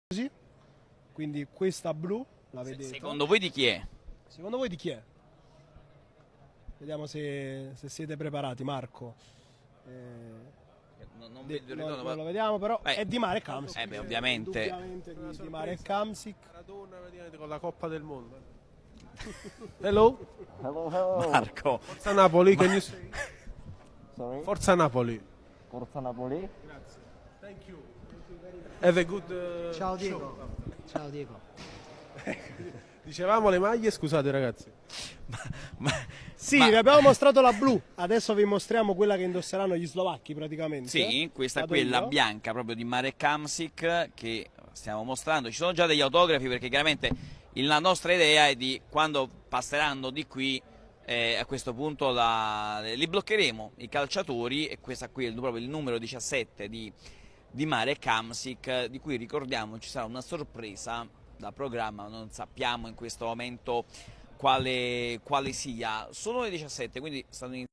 così, quindi questa blu la vedete. Secondo voi di chi è? Secondo voi di chi è? Vediamo se siete preparati, Marco. Non lo vediamo, però è di Marek Hamsik. Ovviamente. Di Marek Hamsik. Con la Coppa del Mondo. Hello? Hello. Marco. Forza Napoli, can you say? Sorry. Forza Napoli. Forza Napoli. Grazie. Thank you. Have a good Ciao Diego. Ciao Diego. Dicevamo le maglie, scusate ragazzi. Sì, vi abbiamo mostrato la blu, adesso vi mostriamo quella che indosseranno gli slovacchi praticamente. Sì, questa Vado qui è la io. bianca proprio di Marek Hamsik che stiamo mostrando. Ci sono già degli autografi perché chiaramente la nostra idea è di quando passeranno di qui a questo punto li bloccheremo i calciatori e questa qui è proprio il numero 17 di Marek Hamsik, di cui ricordiamo ci sarà una sorpresa da programma, non sappiamo in questo momento quale sia. Sono le 17, quindi stanno iniziando